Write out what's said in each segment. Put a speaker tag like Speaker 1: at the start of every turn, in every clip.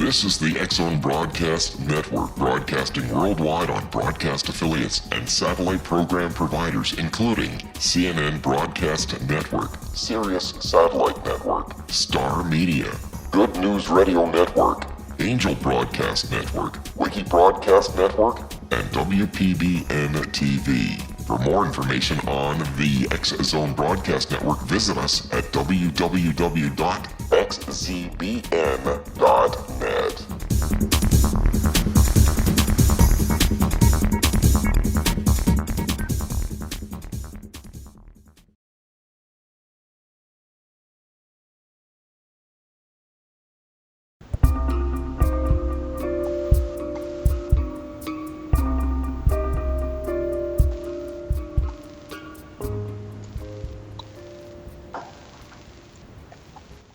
Speaker 1: This is the X-Zone Broadcast Network, broadcasting worldwide on broadcast affiliates and satellite program providers, including CNN Broadcast Network, Sirius Satellite Network, Star Media, Good News Radio Network, Angel Broadcast Network, Wiki Broadcast Network, and WPBN TV. For more information on the X-Zone Broadcast Network, visit us at www.xzbn.net.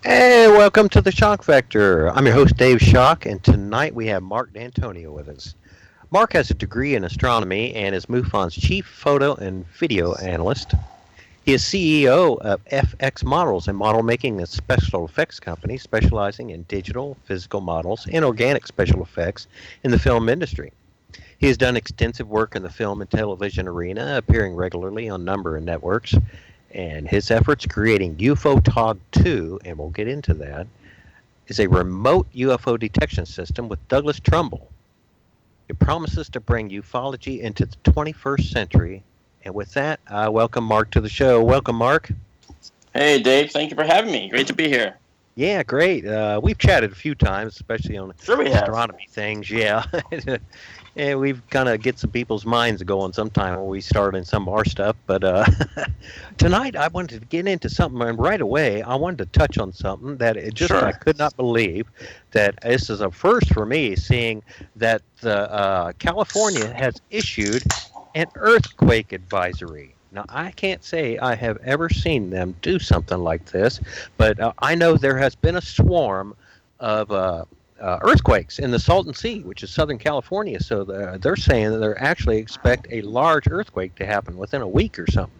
Speaker 2: Hey, welcome to the Shock Factor. I'm your host, Dave Shock, and tonight we have Marc Dantonio with us. Marc has a degree in astronomy and is MUFON's chief photo and video analyst. He is CEO of FX Models, a model making and special effects company specializing in digital, physical models, and organic special effects in the film industry. He has done extensive work in the film and television arena, appearing regularly on a number of networks. And his efforts creating UFOTOG 2, and we'll get into that, is a remote UFO detection system with Douglas Trumbull. It promises to bring ufology into the 21st century. And with that, I welcome Marc to the show. Welcome, Marc.
Speaker 3: Hey, Dave. Thank you for having me. Great to be here.
Speaker 2: Yeah, great. We've chatted a few times, especially on astronomy things. Yeah. And we've kind of get some people's minds going sometime when we start in some of our stuff. But tonight I wanted to get into something, and right away I wanted to touch on something that I could not believe that this is a first for me, seeing that California has issued an earthquake advisory. Now, I can't say I have ever seen them do something like this, but I know there has been a swarm of earthquakes in the Salton Sea, which is Southern California. So they're saying that they actually expect a large earthquake to happen within a week or something.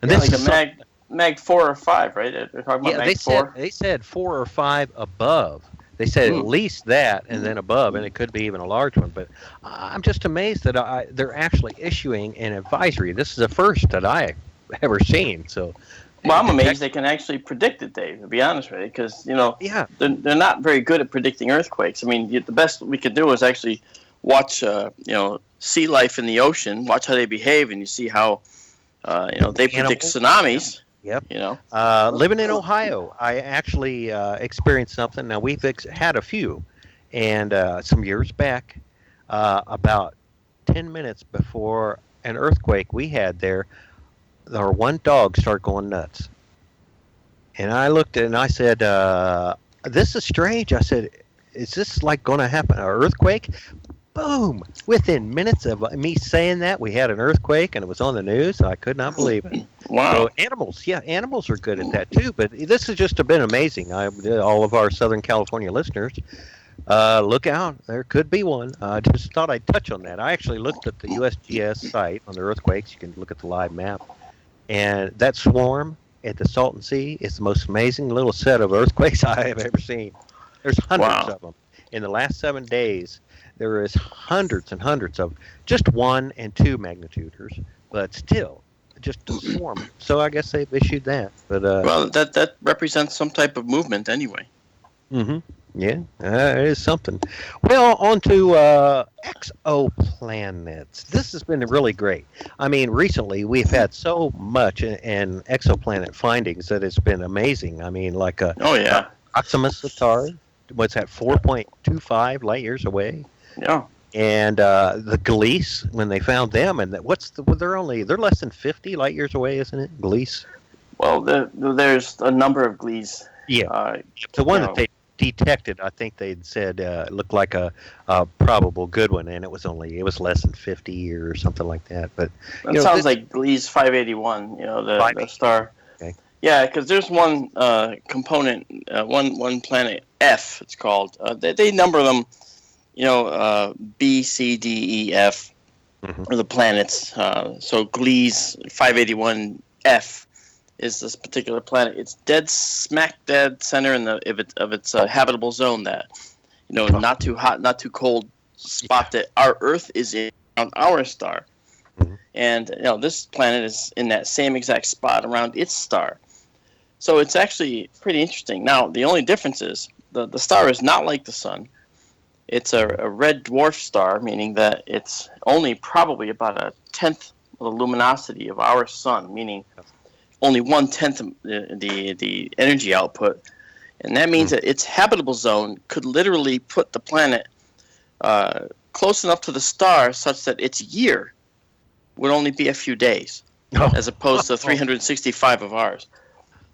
Speaker 2: And
Speaker 3: this is like a mag 4 or 5, right? They're talking about mag 4?
Speaker 2: They said 4 or 5 above. They said at least that, and then above, and it could be even a large one. But I'm just amazed that they're actually issuing an advisory. This is the first that I've ever seen. So,
Speaker 3: well, I'm amazed they can actually predict it, Dave, to be honest with you, because, they're not very good at predicting earthquakes. I mean, the best we could do is actually watch, sea life in the ocean, watch how they behave, and you see how, they predict tsunamis.
Speaker 2: Yep. Living in Ohio, I actually experienced something. Now, we've had a few, and some years back, about 10 minutes before an earthquake we had there, our one dog started going nuts. And I looked at it and I said, this is strange. I said, is this like going to happen, an earthquake? Boom! Within minutes of me saying that, we had an earthquake, and it was on the news. I could not believe it.
Speaker 3: Wow.
Speaker 2: So animals are good at that too. But this has just been amazing. All of our Southern California listeners, look out. There could be one. I just thought I'd touch on that. I actually looked at the USGS site on the earthquakes. You can look at the live map. And that swarm at the Salton Sea is the most amazing little set of earthquakes I have ever seen. There's hundreds of them. In the last 7 days, there is hundreds and hundreds of just 1 and 2 magnituders, but still just a swarm. So I guess they've issued that. But
Speaker 3: well, that represents some type of movement anyway.
Speaker 2: Mm-hmm. Yeah, it is something. Well, on to exoplanets. This has been really great. I mean, recently we've had so much in exoplanet findings that it's been amazing. I mean, like Proxima Centauri, what's that, 4.25 light years away?
Speaker 3: Yeah.
Speaker 2: And the Gliese, when they found them, and they're less than 50 light years away, isn't it? Gliese.
Speaker 3: Well, there's a number of Gliese.
Speaker 2: Yeah. The one that they detected, I think they'd said looked like a probable good one, and it was less than 50 or something like that. But
Speaker 3: it sounds like Gliese 581. The star. Okay. Yeah, because there's one component, one planet F. It's called. They number them. B, C, D, E, F are the planets. So Gliese 581 F is this particular planet. It's smack dead center of its habitable zone. That not too hot, not too cold spot that our Earth is in on our star.
Speaker 2: Mm-hmm.
Speaker 3: And this planet is in that same exact spot around its star. So it's actually pretty interesting. Now, the only difference is the star is not like the sun. It's a red dwarf star, meaning that it's only probably about a tenth of the luminosity of our sun, meaning only 1/10 of the energy output. And that means that its habitable zone could literally put the planet close enough to the star such that its year would only be a few days, as opposed to 365 of ours.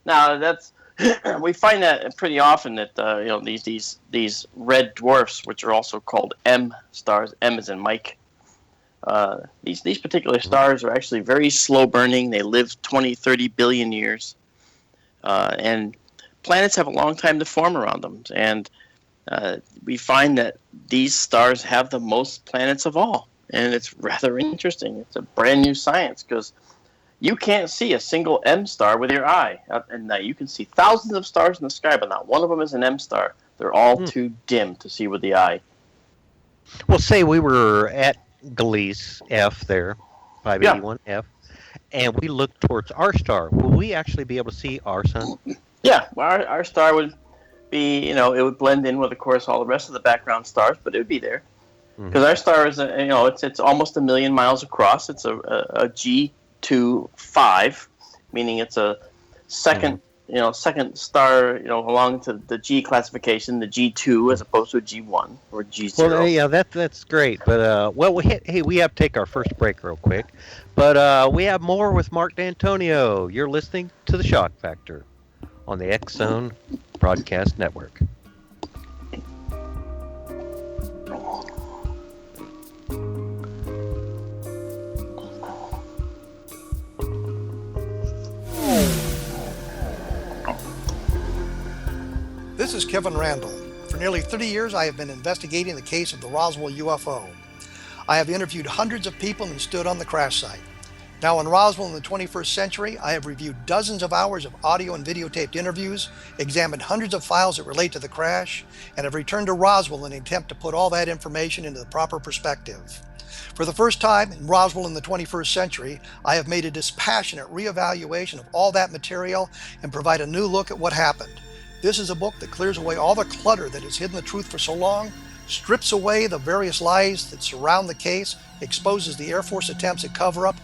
Speaker 3: Now, we find that pretty often that these red dwarfs, which are also called M stars, M as in Mike. These particular stars are actually very slow burning. They live 20, 30 billion years, and planets have a long time to form around them. And we find that these stars have the most planets of all, and it's rather interesting. It's a brand new science because you can't see a single M star with your eye. And you can see thousands of stars in the sky, but not one of them is an M star. They're all too dim to see with the eye.
Speaker 2: Well, say we were at Gliese F there, 581F, and we look towards our star. Will we actually be able to see our sun?
Speaker 3: Yeah, well, our star would be, it would blend in with, of course, all the rest of the background stars, but it would be there. Because our star is, it's almost 1 million miles across. It's a G25, meaning it's a second, second star, along to the G classification, the G2 as opposed to a G1 or G0.
Speaker 2: Well, yeah, that's great. But we have to take our first break real quick. But we have more with Marc Dantonio. You're listening to the Shock Factor on the X Zone Broadcast Network.
Speaker 4: This is Kevin Randall. For nearly 30 years, I have been investigating the case of the Roswell UFO. I have interviewed hundreds of people and stood on the crash site. Now in Roswell in the 21st century, I have reviewed dozens of hours of audio and videotaped interviews, examined hundreds of files that relate to the crash, and have returned to Roswell in an attempt to put all that information into the proper perspective. For the first time in Roswell in the 21st century, I have made a dispassionate reevaluation of all that material and provide a new look at what happened. This is a book that clears away all the clutter that has hidden the truth for so long, strips away the various lies that surround the case, exposes the Air Force attempts at cover-up,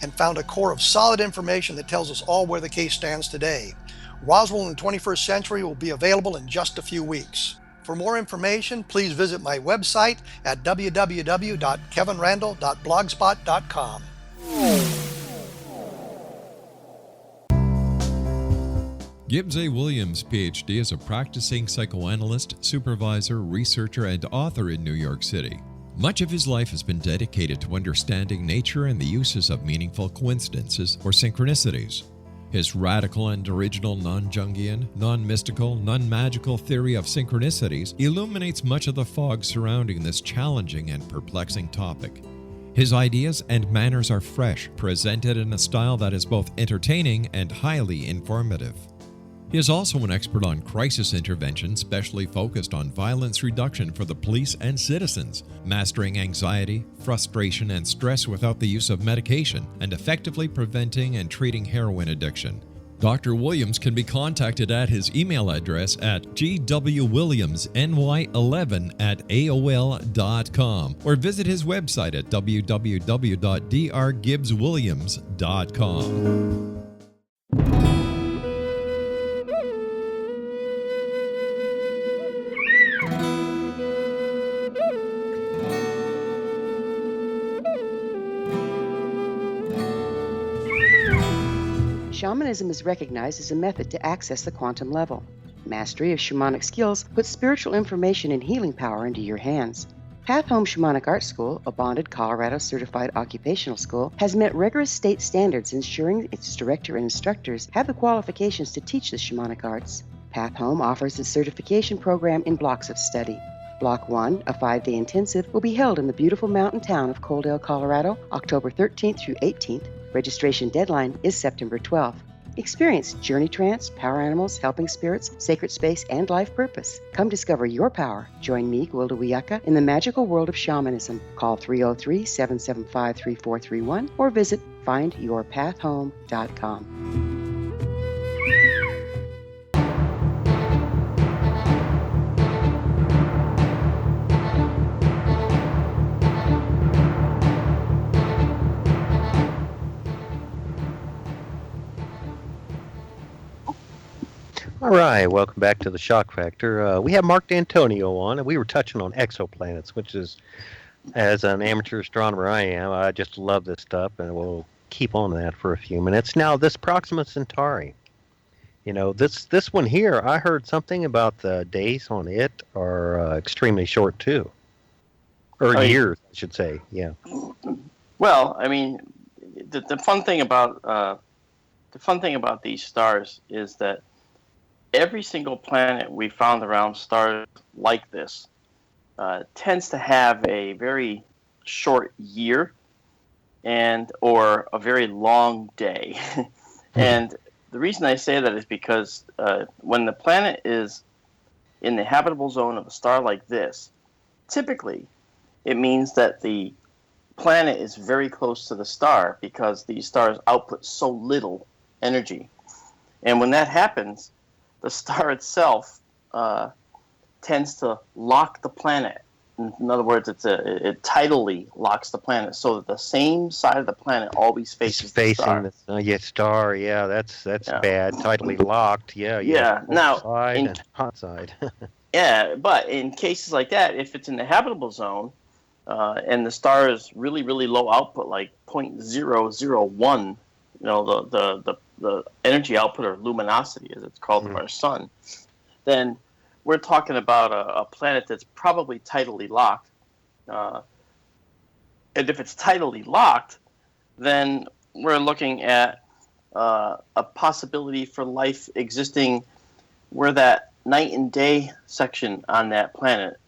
Speaker 4: and found a core of solid information that tells us all where the case stands today. Roswell in the 21st century will be available in just a few weeks. For more information, please visit my website at www.kevinrandall.blogspot.com.
Speaker 5: Gibbs A. Williams, Ph.D., is a practicing psychoanalyst, supervisor, researcher, and author in New York City. Much of his life has been dedicated to understanding nature and the uses of meaningful coincidences or synchronicities. His radical and original non-Jungian, non-mystical, non-magical theory of synchronicities illuminates much of the fog surrounding this challenging and perplexing topic. His ideas and manners are fresh, presented in a style that is both entertaining and highly informative. He is also an expert on crisis intervention, specially focused on violence reduction for the police and citizens, mastering anxiety, frustration, and stress without the use of medication, and effectively preventing and treating heroin addiction. Dr. Williams can be contacted at his email address at gwwilliamsny11@aol.com or visit his website at www.drgibbswilliams.com.
Speaker 6: Shamanism is recognized as a method to access the quantum level. Mastery of shamanic skills puts spiritual information and healing power into your hands. Path Home Shamanic Art School, a bonded Colorado certified occupational school, has met rigorous state standards, ensuring its director and instructors have the qualifications to teach the shamanic arts. Path Home offers its certification program in blocks of study. Block 1, a 5-day intensive, will be held in the beautiful mountain town of Coaldale, Colorado, October 13th through 18th. Registration deadline is September 12th. Experience journey trance, power animals, helping spirits, sacred space, and life purpose. Come discover your power. Join me, Gwilda Wiyaka, in the magical world of shamanism. Call 303-775-3431 or visit findyourpathhome.com.
Speaker 2: All right, welcome back to the Shock Factor. We have Marc Dantonio on, and we were touching on exoplanets, which is, as an amateur astronomer I am, I just love this stuff, and we'll keep on that for a few minutes. Now, this Proxima Centauri, this one here, I heard something about the days on it are extremely short too, or years, I should say. Yeah.
Speaker 3: Well, I mean, the fun thing about these stars is that every single planet we found around stars like this tends to have a very short year or a very long day. And the reason I say that is because when the planet is in the habitable zone of a star like this, typically it means that the planet is very close to the star because these stars output so little energy. And when that happens, the star itself tends to lock the planet. In other words, it tidally locks the planet so that the same side of the planet always faces the star.
Speaker 2: Star. Yeah, that's bad. Tidally locked. Yeah.
Speaker 3: Now,
Speaker 2: side and hot side.
Speaker 3: Yeah, but in cases like that, if it's in the habitable zone and the star is really, really low output, like 0.001, the energy output or luminosity, as it's called, of our sun, then we're talking about a planet that's probably tidally locked. And if it's tidally locked, then we're looking at a possibility for life existing where that night and day section on that planet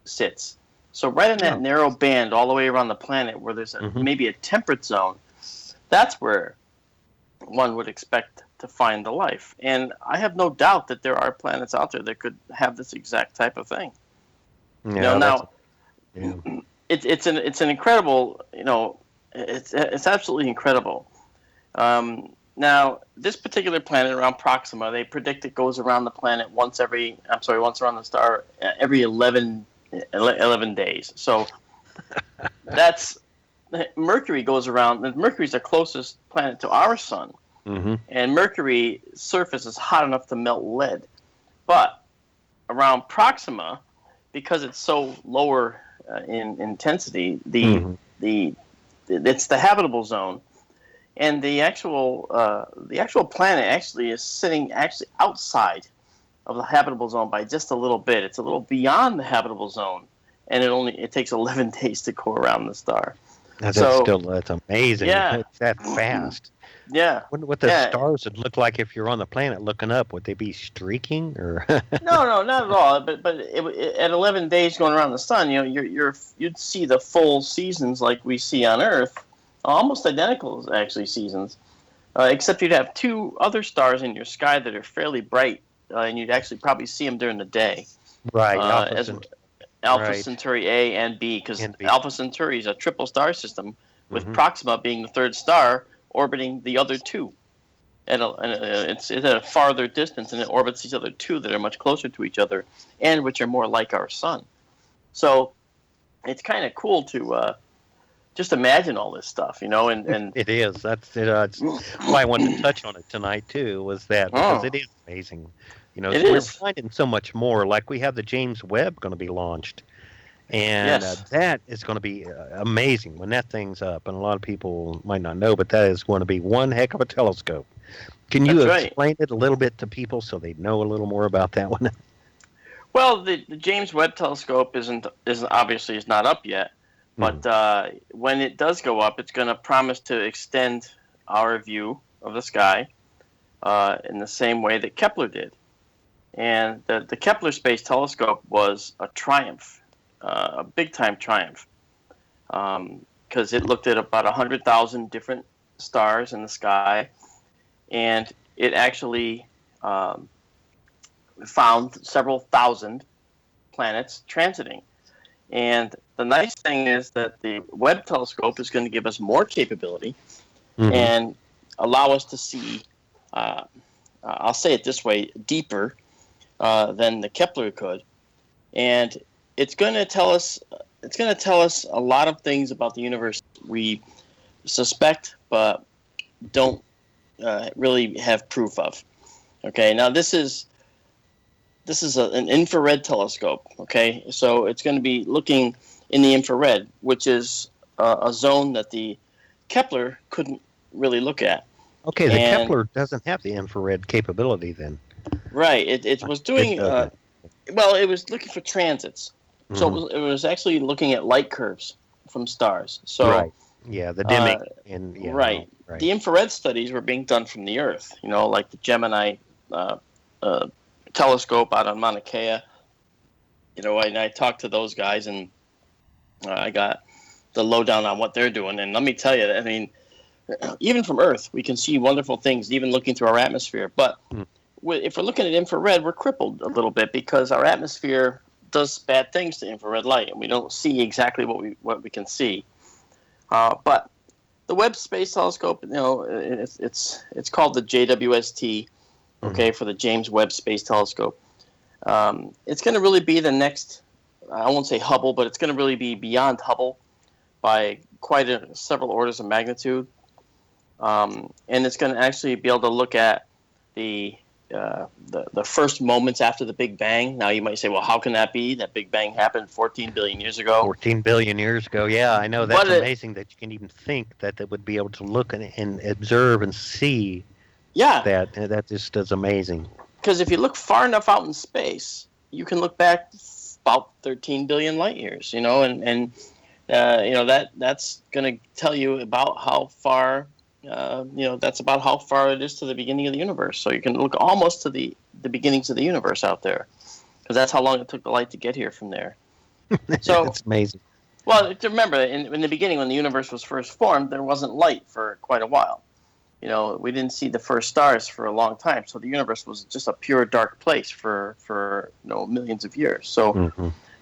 Speaker 3: sits. So right in that narrow band all the way around the planet where there's maybe a temperate zone, that's where one would expect to find the life. And I have no doubt that there are planets out there that could have this exact type of thing. It's an incredible, it's absolutely incredible. Now, this particular planet around Proxima, they predict it goes around the planet once around the star every 11 days. So that's Mercury goes around. Mercury's the closest planet to our sun, and Mercury's surface is hot enough to melt lead. But around Proxima, because it's so lower in intensity, it's the habitable zone, and the actual planet actually is sitting outside of the habitable zone by just a little bit. It's a little beyond the habitable zone, and it takes 11 days to go around the star.
Speaker 2: That's amazing.
Speaker 3: Yeah.
Speaker 2: It's that fast.
Speaker 3: Yeah.
Speaker 2: What the stars would look like if you're on the planet looking up? Would they be streaking or?
Speaker 3: No, not at all. But at 11 days going around the sun, you'd see the full seasons like we see on Earth, almost identical actually seasons, except you'd have two other stars in your sky that are fairly bright, and you'd actually probably see them during the day.
Speaker 2: Right.
Speaker 3: Alpha Centauri A and B, because Alpha Centauri is a triple star system, with Proxima being the third star orbiting the other two. It's at a farther distance, and it orbits these other two that are much closer to each other, and which are more like our sun. So it's kind of cool to just imagine all this stuff, and
Speaker 2: it is. That's why I wanted to touch on it tonight too. Was that because it is amazing. We're finding so much more. Like we have the James Webb going to be launched, and that is going to be amazing when that thing's up. And a lot of people might not know, but that is going to be one heck of a telescope. Can you explain it a little bit to people so they know a little more about that one?
Speaker 3: Well, the James Webb telescope is obviously not up yet, but when it does go up, it's going to promise to extend our view of the sky in the same way that Kepler did. And the Kepler Space Telescope was a triumph, a big-time triumph, because it looked at about 100,000 different stars in the sky, and it actually found several thousand planets transiting. And the nice thing is that the Webb telescope is going to give us more capability and allow us to see, I'll say it this way, deeper than the Kepler could. And it's going to tell us a lot of things about the universe we suspect but don't really have proof of. Okay, now this is an infrared telescope. Okay, so it's going to be looking in the infrared, which is a zone that the Kepler couldn't really look at.
Speaker 2: Okay, the Kepler doesn't have the infrared capability then.
Speaker 3: Right, it was doing well. It was looking for transits, so it was actually looking at light curves from stars. So
Speaker 2: right, yeah, the dimming
Speaker 3: right. The infrared studies were being done from the Earth. You know, like the Gemini telescope out on Mauna Kea. You know, and I talked to those guys, and I got the lowdown on what they're doing. And let me tell you, I mean, even from Earth, we can see wonderful things, even looking through our atmosphere. But if we're looking at infrared, we're crippled a little bit because our atmosphere does bad things to infrared light, and we don't see exactly what we can see. But the Webb Space Telescope, you know, it's called the JWST, okay, for the James Webb Space Telescope. It's going to really be the next, I won't say Hubble, but it's going to really be beyond Hubble by quite several orders of magnitude. And it's going to actually be able to look at the first moments after the Big Bang. Now you might say, well, how can that be? That Big Bang happened 14 billion years ago.
Speaker 2: 14 billion years ago, yeah, I know. That's amazing that you can even think that they would be able to look and observe and see.
Speaker 3: Yeah.
Speaker 2: That just is amazing.
Speaker 3: Because if you look far enough out in space, you can look back about 13 billion light years, you know, and you know, that's going to tell you about how far, you know, that's about how far it is to the beginning of the universe. So you can look almost to the beginnings of the universe out there, because that's how long it took the light to get here from there. So
Speaker 2: it's amazing.
Speaker 3: Well, remember, in the beginning, when the universe was first formed, there wasn't light for quite a while. You know, we didn't see the first stars for a long time, so the universe was just a pure dark place for you know, millions of years. So,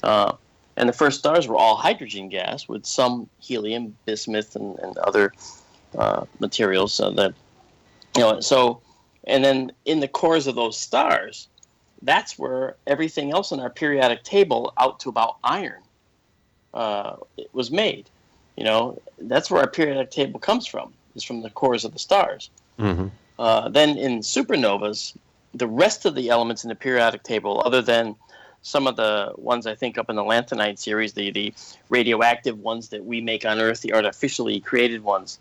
Speaker 3: and the first stars were all hydrogen gas with some helium, bismuth, and other materials. That, you know, so, and then in the cores of those stars, that's where everything else in our periodic table, out to about iron, it was made. You know, that's where our periodic table comes from. Is from the cores of the stars. Then in supernovas, the rest of the elements in the periodic table, other than some of the ones I think up in the Lanthanide series, the radioactive ones that we make on Earth, the artificially created ones,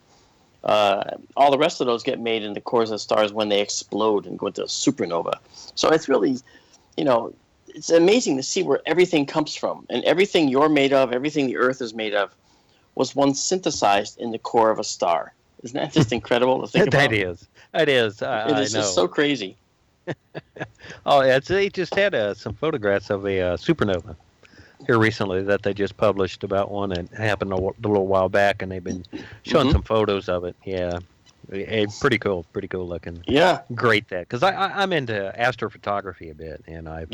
Speaker 3: all the rest of those get made in the cores of stars when they explode and go into a supernova. So it's really, you know, it's amazing to see where everything comes from. And everything you're made of, everything the Earth is made of, was once synthesized in the core of a star. Isn't that just incredible to think about?
Speaker 2: It is. It is.
Speaker 3: It is just so crazy.
Speaker 2: They just had some photographs of a supernova here recently that they just published about one that happened a little while back, and they've been showing some photos of it. Yeah, pretty cool looking.
Speaker 3: Yeah,
Speaker 2: great that, because I'm into astrophotography a bit, and I've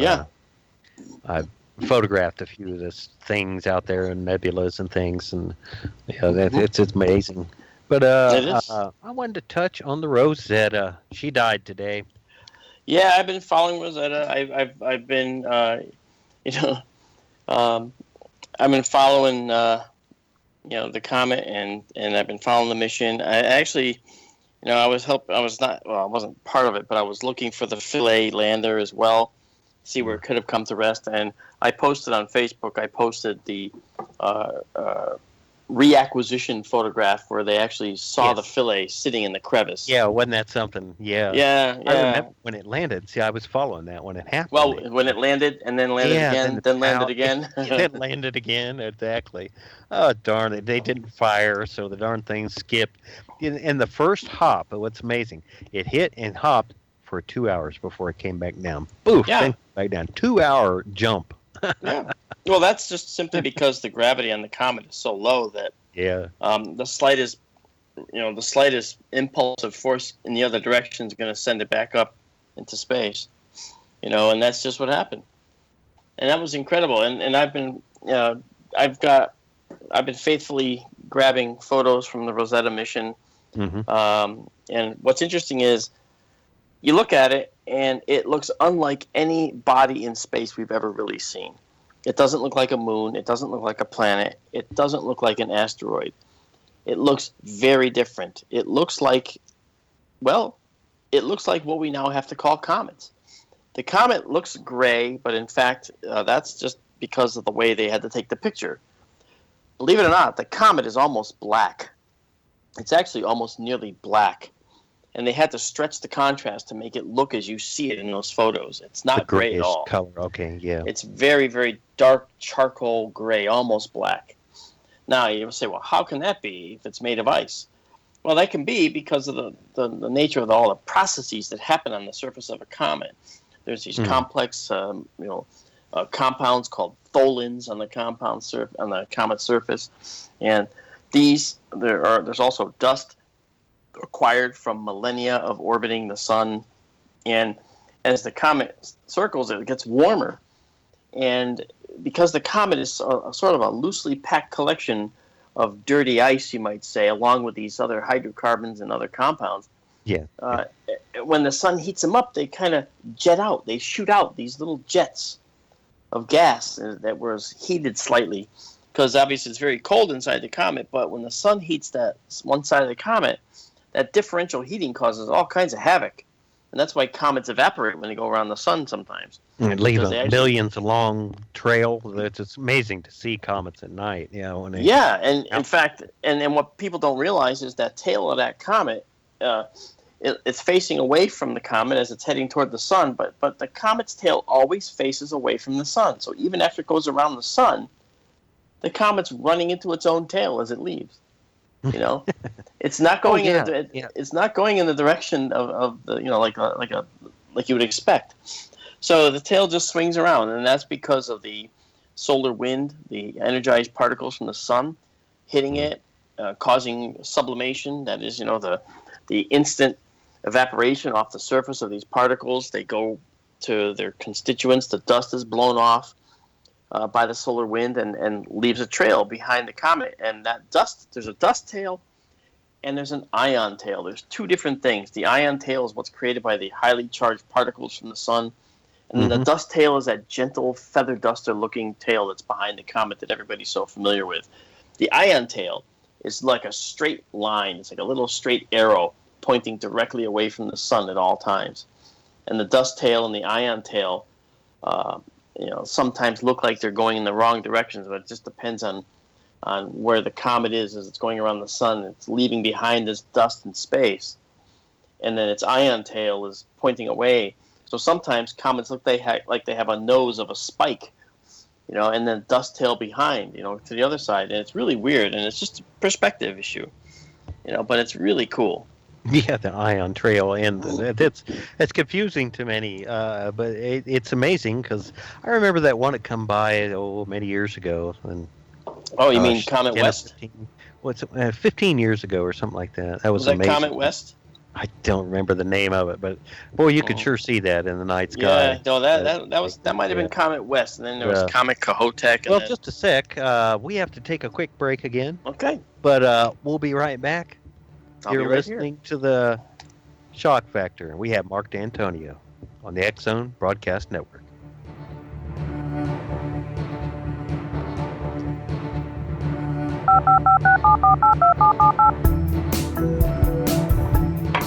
Speaker 2: photographed a few of those things out there and nebulas and things, and it's amazing. But I wanted to touch on the Rosetta. She died today.
Speaker 3: Yeah, I've been following Rosetta. I've been you know, I've been following you know, the comet, and I've been following the mission. I actually, you know, I wasn't part of it, but I was looking for the Philae lander as well, see where it could have come to rest. And I posted on Facebook. I posted the reacquisition photograph where they actually saw the Philae sitting in the crevice.
Speaker 2: Yeah, wasn't that something? Yeah. I remember when it landed. See, I was following that when it happened.
Speaker 3: Well, when it landed and then landed again, then landed again.
Speaker 2: Then landed again, exactly. Oh, darn it. They didn't fire, so the darn thing skipped. In the first hop, what's amazing, it hit and hopped for 2 hours before it came back down. Boof, back down. 2 hour jump.
Speaker 3: Yeah. Well, that's just simply because the gravity on the comet is so low that the slightest the slightest impulse of force in the other direction is going to send it back up into space. And that's just what happened. And that was incredible. And I've been faithfully grabbing photos from the Rosetta mission. Mm-hmm. And what's interesting is you look at it and it looks unlike any body in space we've ever really seen. It doesn't look like a moon. It doesn't look like a planet. It doesn't look like an asteroid. It looks very different. It looks like what we now have to call comets. The comet looks gray, but in fact, that's just because of the way they had to take the picture. Believe it or not, the comet is almost black. It's actually almost nearly black. And they had to stretch the contrast to make it look as you see it in those photos. It's not gray at all.
Speaker 2: Color. Okay, yeah.
Speaker 3: It's very, very dark charcoal gray, almost black. Now, you say, well, how can that be if it's made of ice? Well, that can be because of the nature of all the processes that happen on the surface of a comet. There's these complex, compounds called tholins on the comet surface, and there's also dust acquired from millennia of orbiting the sun, and as the comet circles, it gets warmer, and because the comet is sort of a loosely packed collection of dirty ice, you might say, along with these other hydrocarbons and other compounds.
Speaker 2: Yeah.
Speaker 3: When the sun heats them up, they kind of jet out. They shoot out these little jets of gas that was heated slightly, because obviously it's very cold inside the comet. But when the sun heats that one side of the comet, that differential heating causes all kinds of havoc. And that's why comets evaporate when they go around the sun sometimes.
Speaker 2: And leave a millions long trail. It's amazing to see comets at night. In
Speaker 3: fact, and what people don't realize is that tail of that comet, it's facing away from the comet as it's heading toward the sun, but the comet's tail always faces away from the sun. So even after it goes around the sun, the comet's running into its own tail as it leaves. It's not going it's not going in the direction of the like you would expect. So the tail just swings around, and that's because of the solar wind, the energized particles from the sun hitting it, causing sublimation. That is, the instant evaporation off the surface of these particles. They go to their constituents. The dust is blown off by the solar wind and leaves a trail behind the comet. And that dust, there's a dust tail and there's an ion tail. There's two different things. The ion tail is what's created by the highly charged particles from the sun. And then the dust tail is that gentle feather duster looking tail that's behind the comet that everybody's so familiar with. The ion tail is like a straight line. It's like a little straight arrow pointing directly away from the sun at all times. And the dust tail and the ion tail sometimes look like they're going in the wrong directions, but it just depends on where the comet is as it's going around the sun. It's leaving behind this dust in space, and then its ion tail is pointing away. So sometimes comets look like they have a nose of a spike, and then dust tail behind, to the other side, and it's really weird, and it's just a perspective issue, but it's really cool.
Speaker 2: Yeah, the ion trail, and it's confusing to many, but it's amazing because I remember that one had come by many years ago. And
Speaker 3: you mean Comet West?
Speaker 2: 15 years ago or something like that. That was
Speaker 3: that
Speaker 2: amazing.
Speaker 3: Comet West?
Speaker 2: I don't remember the name of it, but boy, you could sure see that in the night sky.
Speaker 3: Yeah, no, that might have been Comet West, and then there was Comet Kohoutek.
Speaker 2: Well, just a sec. We have to take a quick break again.
Speaker 3: Okay.
Speaker 2: But we'll be right back. You're listening to the Shock Factor. We have Marc Dantonio on the X-Zone Broadcast Network.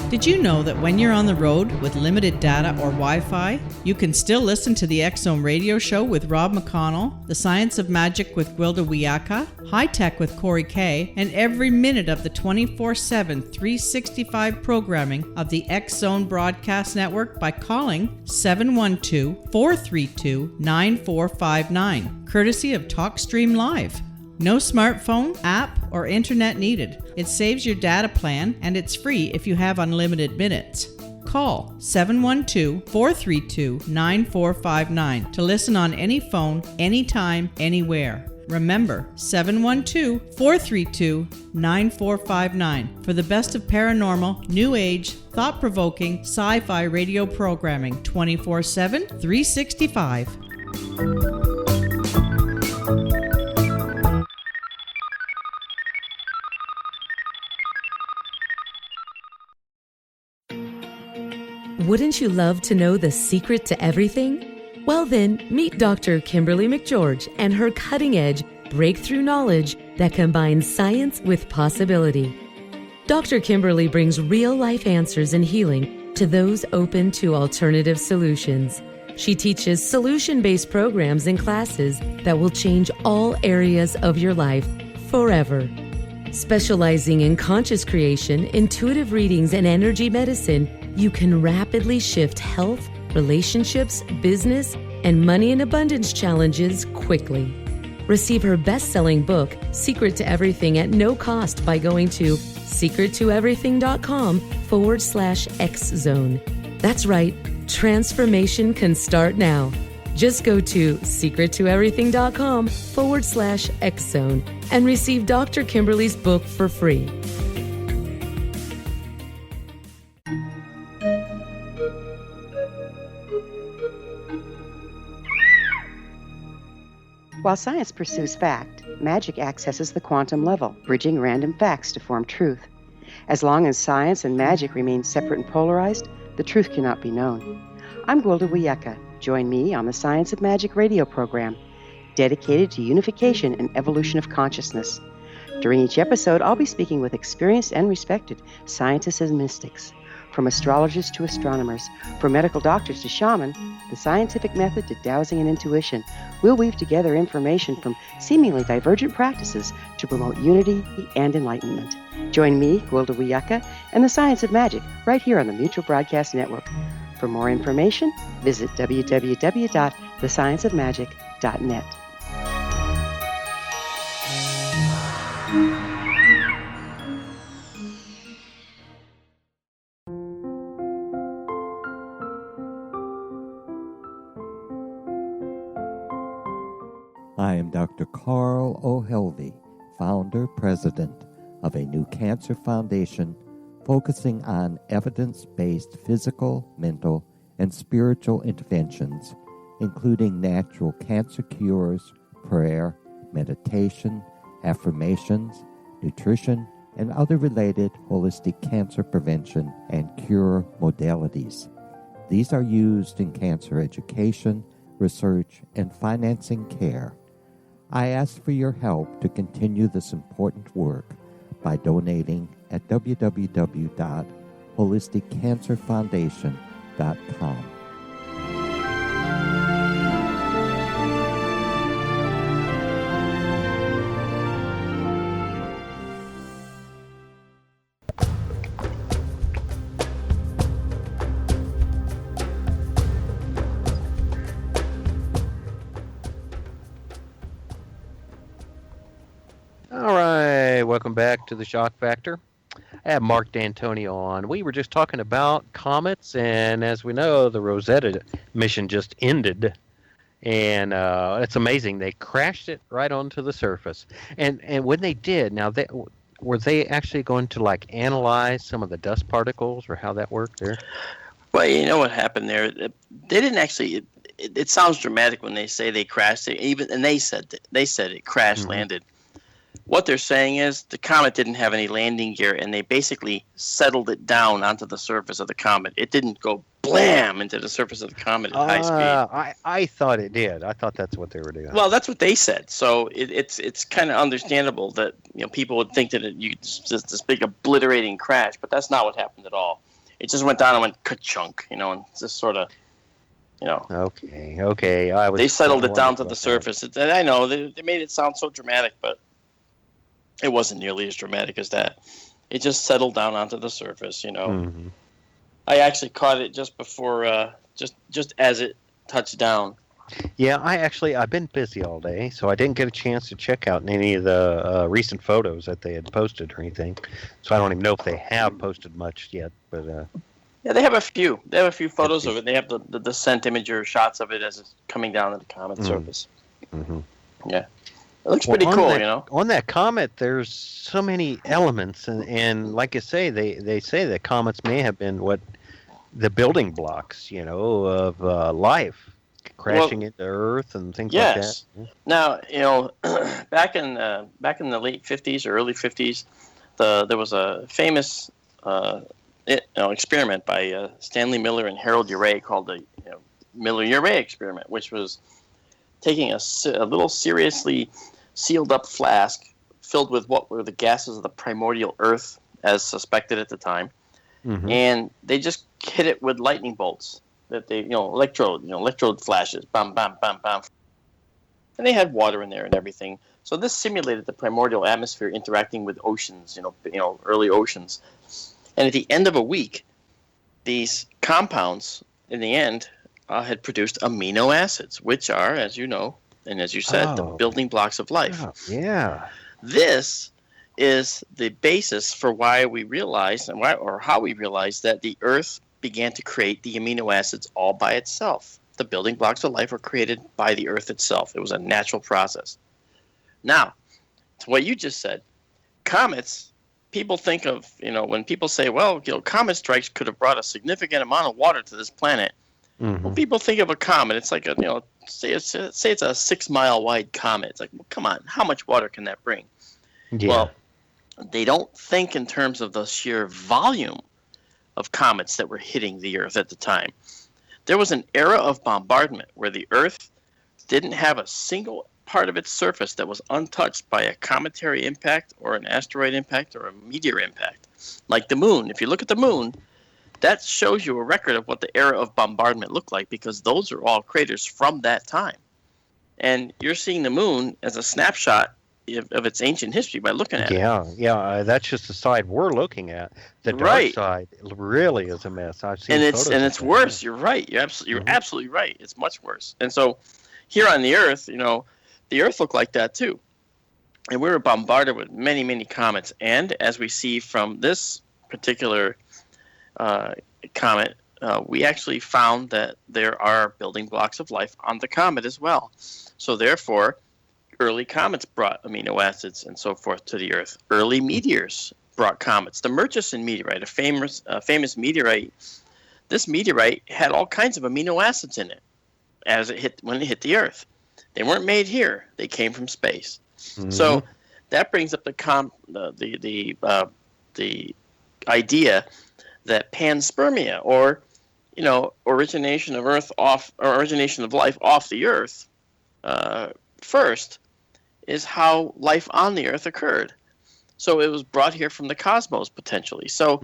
Speaker 7: Did you know that when you're on the road with limited data or Wi-Fi, you can still listen to the X-Zone radio show with Rob McConnell, The Science of Magic with Gwilda Wiyaka, High Tech with Corey Kay, and every minute of the 24/7, 365 programming of the X-Zone Broadcast Network by calling 712-432-9459, courtesy of TalkStream Live. No smartphone, app, or internet needed. It saves your data plan, and it's free if you have unlimited minutes. Call 712-432-9459 to listen on any phone, anytime, anywhere. Remember, 712-432-9459 for the best of paranormal, new age, thought-provoking, sci-fi radio programming 24/7, 365.
Speaker 8: Wouldn't you love to know the secret to everything? Well then, meet Dr. Kimberly McGeorge and her cutting-edge breakthrough knowledge that combines science with possibility. Dr. Kimberly brings real-life answers and healing to those open to alternative solutions. She teaches solution-based programs and classes that will change all areas of your life forever. Specializing in conscious creation, intuitive readings, and energy medicine, you can rapidly shift health, relationships, business, and money and abundance challenges quickly. Receive her best-selling book, Secret to Everything, at no cost by going to secrettoeverything.com/X-Zone. That's right, transformation can start now. Just go to secrettoeverything.com/X-Zone and receive Dr. Kimberly's book for free.
Speaker 6: While science pursues fact, magic accesses the quantum level, bridging random facts to form truth. As long as science and magic remain separate and polarized, the truth cannot be known. I'm Gwilda Wiyaka. Join me on the Science of Magic radio program, dedicated to unification and evolution of consciousness. During each episode, I'll be speaking with experienced and respected scientists and mystics. From astrologers to astronomers, from medical doctors to shaman, the scientific method to dowsing and intuition, we'll weave together information from seemingly divergent practices to promote unity and enlightenment. Join me, Gwilda Wiyaka, and the Science of Magic right here on the Mutual Broadcast Network. For more information, visit www.thescienceofmagic.net.
Speaker 9: I am Dr. Carl O'Helvey, founder, president of a new cancer foundation focusing on evidence-based physical, mental, and spiritual interventions, including natural cancer cures, prayer, meditation, affirmations, nutrition, and other related holistic cancer prevention and cure modalities. These are used in cancer education, research, and financing care. I ask for your help to continue this important work by donating at www.holisticcancerfoundation.com.
Speaker 2: Welcome back to the Shock Factor. I have Marc Dantonio on. We were just talking about comets, and as we know, the Rosetta mission just ended, and it's amazing. They crashed it right onto the surface, and when they did, now were they actually going to like analyze some of the dust particles, or how that worked there?
Speaker 3: Well, you know what happened there. They didn't actually. It sounds dramatic when they say they crashed it. And they said it crash landed. What they're saying is the comet didn't have any landing gear, and they basically settled it down onto the surface of the comet. It didn't go blam into the surface of the comet at high speed.
Speaker 2: I thought it did. I thought that's what they were doing.
Speaker 3: Well, that's what they said. So it's kind of understandable that people would think that it's just this big obliterating crash, but that's not what happened at all. It just went down and went ka-chunk, and just sort of,
Speaker 2: Okay.
Speaker 3: They settled it down to the surface. I know they made it sound so dramatic, but it wasn't nearly as dramatic as that. It just settled down onto the surface,
Speaker 2: Mm-hmm.
Speaker 3: I actually caught it just before, just as it touched down.
Speaker 2: Yeah, I've been busy all day, so I didn't get a chance to check out any of the recent photos that they had posted or anything. So I don't even know if they have posted much yet, but
Speaker 3: yeah, they have a few. They have a few photos of it. They have the descent imager shots of it as it's coming down to the comet surface.
Speaker 2: Mm-hmm.
Speaker 3: Yeah. It looks pretty cool,
Speaker 2: that,
Speaker 3: you know.
Speaker 2: On that comet, there's so many elements, and like you say, they say that comets may have been what the building blocks, of life, crashing into Earth and things like that.
Speaker 3: Now, back in the late 50s or early 50s, there was a famous experiment by Stanley Miller and Harold Urey called the Miller-Urey experiment, which was taking a little seriously sealed up flask filled with what were the gases of the primordial Earth, as suspected at the time, and they just hit it with lightning bolts that they, electrode flashes, bam, bam, bam, bam, and they had water in there and everything. So this simulated the primordial atmosphere interacting with oceans, early oceans, and at the end of a week, these compounds, in the end, had produced amino acids, which are, as you know, and as you said, the building blocks of life.
Speaker 2: Yeah.
Speaker 3: This is the basis for why we realized, how we realized that the Earth began to create the amino acids all by itself. The building blocks of life were created by the Earth itself. It was a natural process. Now, to what you just said, comets, people think of, when people say, well, comet strikes could have brought a significant amount of water to this planet. When people think of a comet, it's like say it's a 6-mile wide comet. It's like, well, come on, how much water can that bring?
Speaker 2: Yeah.
Speaker 3: Well, they don't think in terms of the sheer volume of comets that were hitting the Earth at the time. There was an era of bombardment where the Earth didn't have a single part of its surface that was untouched by a cometary impact or an asteroid impact or a meteor impact. Like the moon. If you look at the moon, that shows you a record of what the era of bombardment looked like, because those are all craters from that time. And you're seeing the moon as a snapshot of its ancient history by looking at it.
Speaker 2: Yeah, that's just the side we're looking at. The dark side really is a mess. I've seen photos
Speaker 3: and it's worse. You're right. You're absolutely right. It's much worse. And so here on the Earth, the Earth looked like that too. And we were bombarded with many, many comets. And as we see from this particular comet, we actually found that there are building blocks of life on the comet as well. So therefore, early comets brought amino acids and so forth to the Earth. Early meteors brought comets. The Murchison meteorite, a famous meteorite, this meteorite had all kinds of amino acids in it when it hit the Earth. They weren't made here. They came from space. So that brings up the idea that panspermia, or origination of life off the Earth first, is how life on the Earth occurred. So it was brought here from the cosmos potentially. So,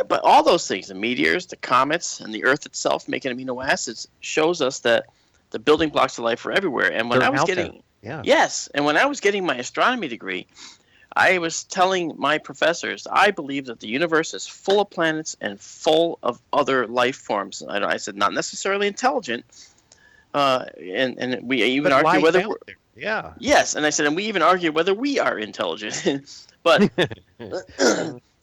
Speaker 3: but all those things, the meteors, the comets, and the Earth itself making amino acids, shows us that the building blocks of life are everywhere. And when I was getting my astronomy degree, I was telling my professors, I believe that the universe is full of planets and full of other life forms. I said, not necessarily intelligent, and we even argue whether we're...
Speaker 2: Yeah.
Speaker 3: Yes, and I said, and we even argue whether we are intelligent. But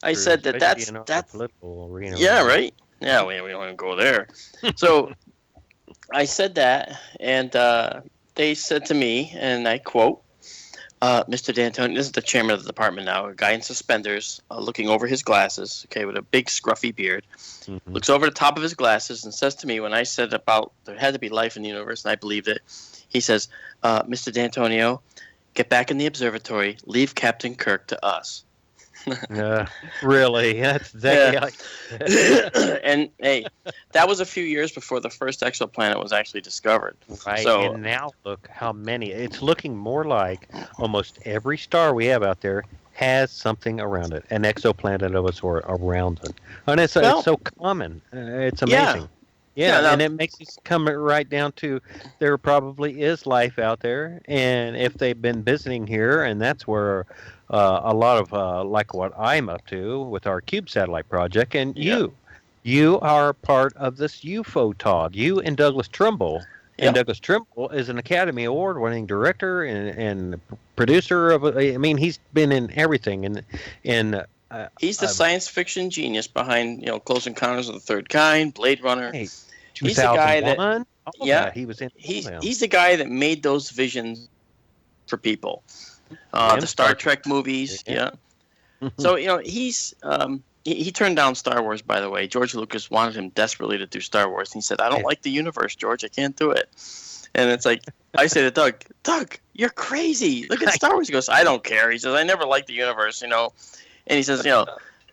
Speaker 3: I said that's
Speaker 2: political arena.
Speaker 3: Yeah, right. Yeah, we don't want to go there. So I said that, and they said to me, and I quote, Mr. Dantonio, this is the chairman of the department now, a guy in suspenders, looking over his glasses, with a big scruffy beard, looks over the top of his glasses and says to me, when I said about there had to be life in the universe, and I believed it, he says, Mr. Dantonio, get back in the observatory, leave Captain Kirk to us.
Speaker 2: Really? That's
Speaker 3: And hey, that was a few years before the first exoplanet was actually discovered.
Speaker 2: Right.
Speaker 3: So,
Speaker 2: and now look how many. It's looking more like almost every star we have out there has something around it, an exoplanet of a sort around it, and it's so common. It's amazing. Yeah, and it makes us come right down to there probably is life out there, and if they've been visiting here, and that's where a lot of like what I'm up to with our Cube satellite project, and you are part of this UFOTOG. You and Douglas Trumbull. And Douglas Trumbull is an Academy Award-winning director and producer of. I mean, he's been in everything, and
Speaker 3: he's the science fiction genius behind Close Encounters of the Third Kind, Blade Runner.
Speaker 2: Hey,
Speaker 3: he's the guy that
Speaker 2: he was in.
Speaker 3: He's the guy that made those visions for people. The Star Trek movies, yeah. So, he turned down Star Wars, by the way. George Lucas wanted him desperately to do Star Wars. And he said, I don't like the universe, George. I can't do it. And it's like, I say to Doug, you're crazy. Look at Star Wars. He goes, I don't care. He says, I never liked the universe, And he says,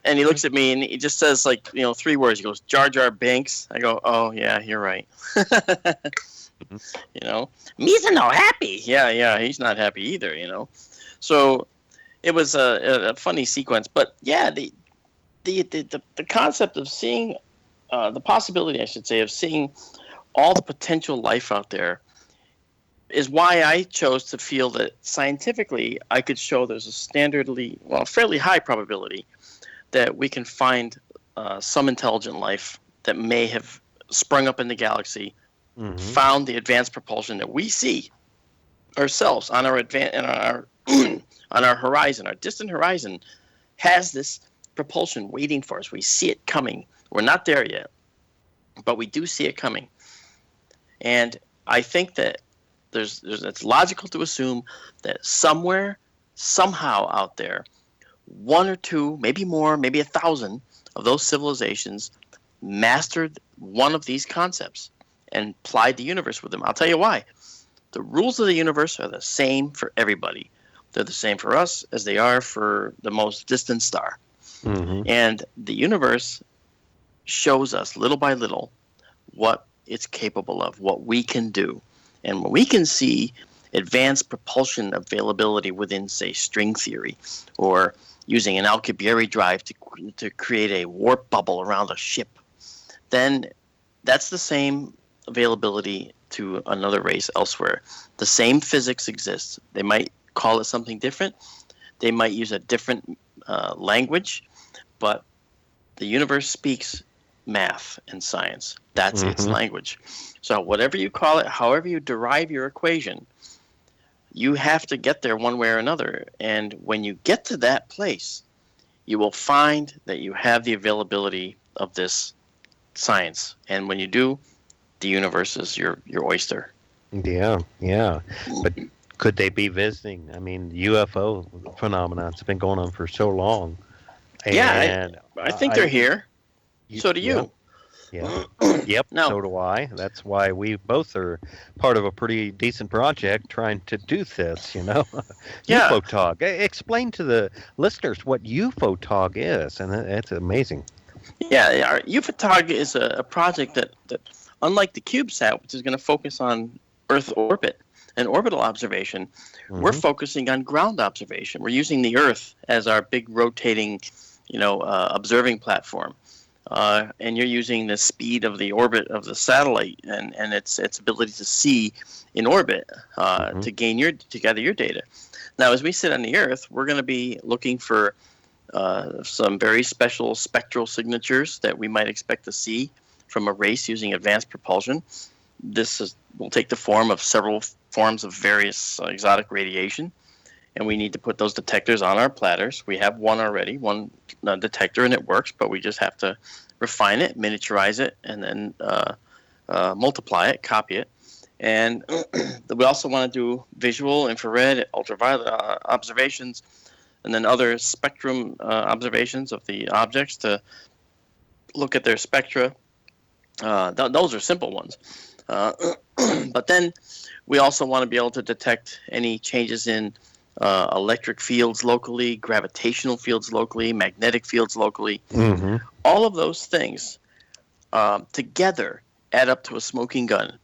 Speaker 3: and he looks at me and he just says, 3 words. He goes, Jar Jar Binks. I go, oh, yeah, you're right. Me's not happy. Yeah, he's not happy either, So it was a funny sequence. But, yeah, the concept of seeing, the possibility, I should say, of seeing all the potential life out there is why I chose to feel that scientifically I could show there's a fairly high probability that we can find some intelligent life that may have sprung up in the galaxy, found the advanced propulsion that we see ourselves on our on our horizon. Our distant horizon has this propulsion waiting for us. We see it coming. We're not there yet, but we do see it coming. And I think that it's logical to assume that somewhere, somehow out there, 1 or 2, maybe more, maybe 1,000 of those civilizations mastered one of these concepts and applied the universe with them. I'll tell you why. The rules of the universe are the same for everybody. They're the same for us as they are for the most distant star. And the universe shows us little by little what it's capable of, what we can do. And when we can see advanced propulsion availability within, say, string theory, or using an Alcubierre drive to create a warp bubble around a ship, then that's the same availability to another race elsewhere. The same physics exists. They might call it something different. They might use a different language, but the universe speaks math and science. That's its language. So whatever you call it, however you derive your equation, you have to get there one way or another. And when you get to that place, you will find that you have the availability of this science. And when you do, the universe is your oyster.
Speaker 2: Yeah. But could they be visiting? I mean, UFO phenomenon's been going on for so long. And
Speaker 3: I think they're here. So do you.
Speaker 2: Yeah. Yep. No. So do I. That's why we both are part of a pretty decent project trying to do this, UFOTOG. Explain to the listeners what UFOTOG is, and it's amazing.
Speaker 3: Yeah, our UFOTOG is a project that, unlike the CubeSat, which is going to focus on Earth orbit and orbital observation, we're focusing on ground observation. We're using the Earth as our big rotating, observing platform. And you're using the speed of the orbit of the satellite and its ability to see in orbit to gather your data. Now, as we sit on the Earth, we're going to be looking for some very special spectral signatures that we might expect to see from a race using advanced propulsion. This will take the form of several forms of various exotic radiation, and we need to put those detectors on our platters. We have one already, one detector, and it works, but we just have to refine it, miniaturize it, and then multiply it, copy it. And we also want to do visual, infrared, ultraviolet observations, and then other spectrum observations of the objects to look at their spectra. Those are simple ones. But then we also want to be able to detect any changes in electric fields locally, gravitational fields locally, magnetic fields locally. All of those things together add up to a smoking gun.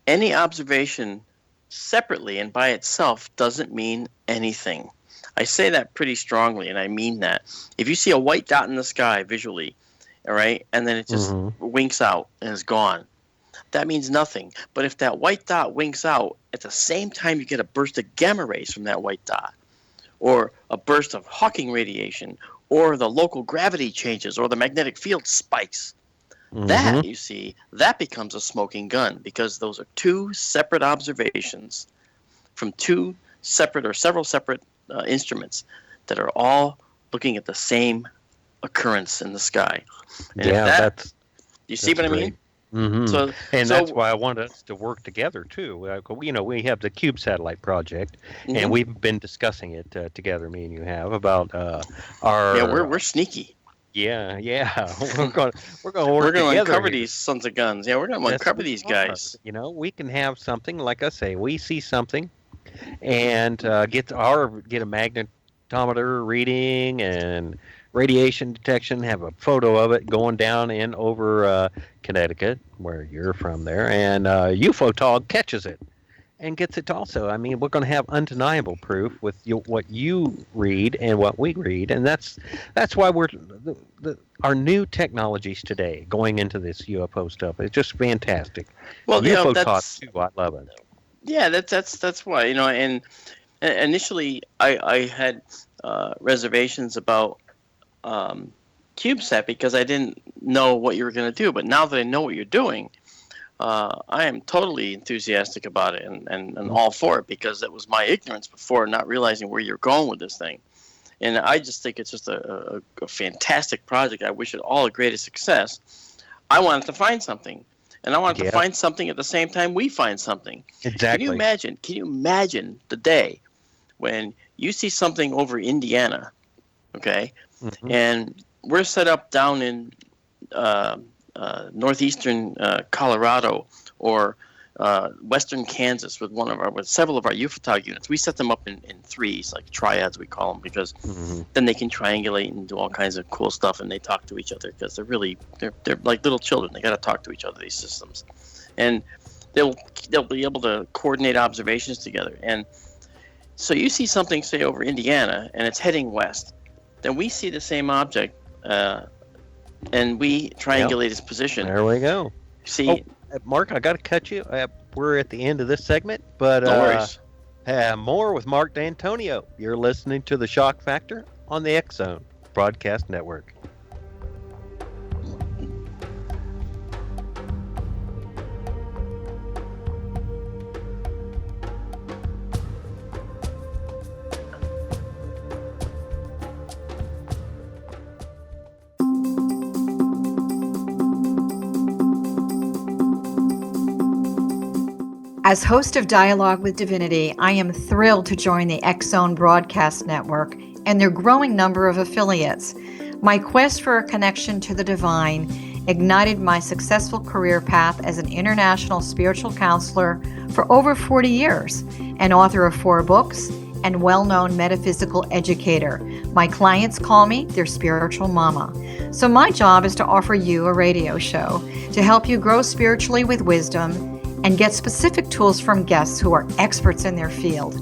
Speaker 3: Any observation separately and by itself doesn't mean anything. I say that pretty strongly, and I mean that. If you see a white dot in the sky visually, all right, and then it just winks out and is gone, that means nothing. But if that white dot winks out, at the same time you get a burst of gamma rays from that white dot, or a burst of Hawking radiation, or the local gravity changes, or the magnetic field spikes, that, you see, that becomes a smoking gun, because those are two separate observations from two separate or several separate instruments that are all looking at the same occurrence in the sky. And
Speaker 2: yeah,
Speaker 3: you see what I mean? So,
Speaker 2: And that's why I wanted us to work together too. We have the Cube Satellite Project, and we've been discussing it together. Me and you have about our.
Speaker 3: Yeah, we're sneaky.
Speaker 2: Yeah. we're going to work together.
Speaker 3: Uncover
Speaker 2: here.
Speaker 3: these sons of guns. Yeah, we're going to uncover these guys.
Speaker 2: We can have something like I say. We see something, and get a magnetometer reading and radiation detection, have a photo of it going down in over Connecticut, where you're from there, and UFOTOG catches it and gets it also. I mean, we're going to have undeniable proof with what you read and what we read, and that's why we're our new technologies today going into this UFO stuff. It's just fantastic.
Speaker 3: Well,
Speaker 2: UFOTOG too. I love it.
Speaker 3: Yeah, that's why, and initially I had reservations about CubeSat because I didn't know what you were going to do. But now that I know what you're doing, I am totally enthusiastic about it and all for it, because that was my ignorance before, not realizing where you're going with this thing. And I just think it's just a fantastic project. I wish it all the greatest success. I wanted to find something. And I wanted to find something at the same time we find something.
Speaker 2: Exactly.
Speaker 3: Can you imagine the day when you see something over Indiana, okay, and we're set up down in northeastern Colorado or western Kansas with several of our UFOTOG units. We set them up in threes, like triads we call them, because then they can triangulate and do all kinds of cool stuff, and they talk to each other because they're like little children. They got to talk to each other, these systems, and they'll be able to coordinate observations together. And so you see something, say, over Indiana, and it's heading west. Then we see the same object, and we triangulate its position.
Speaker 2: There we go.
Speaker 3: See,
Speaker 2: Mark, I got to cut you. We're at the end of this segment, but
Speaker 3: no worries.
Speaker 2: More with Marc Dantonio. You're listening to The Shock Factor on the X Zone Broadcast Network.
Speaker 10: As host of Dialogue with Divinity, I am thrilled to join the X Zone Broadcast Network and their growing number of affiliates. My quest for a connection to the divine ignited my successful career path as an international spiritual counselor for over 40 years, an author of 4 books, and well-known metaphysical educator. My clients call me their spiritual mama. So my job is to offer you a radio show to help you grow spiritually with wisdom and get specific tools from guests who are experts in their field.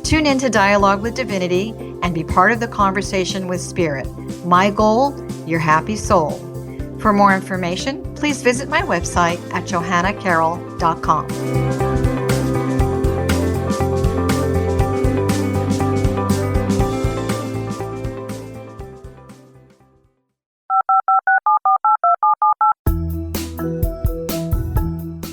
Speaker 10: Tune in to Dialogue with Divinity and be part of the conversation with Spirit. My goal, your happy soul. For more information, please visit my website at johannacarroll.com.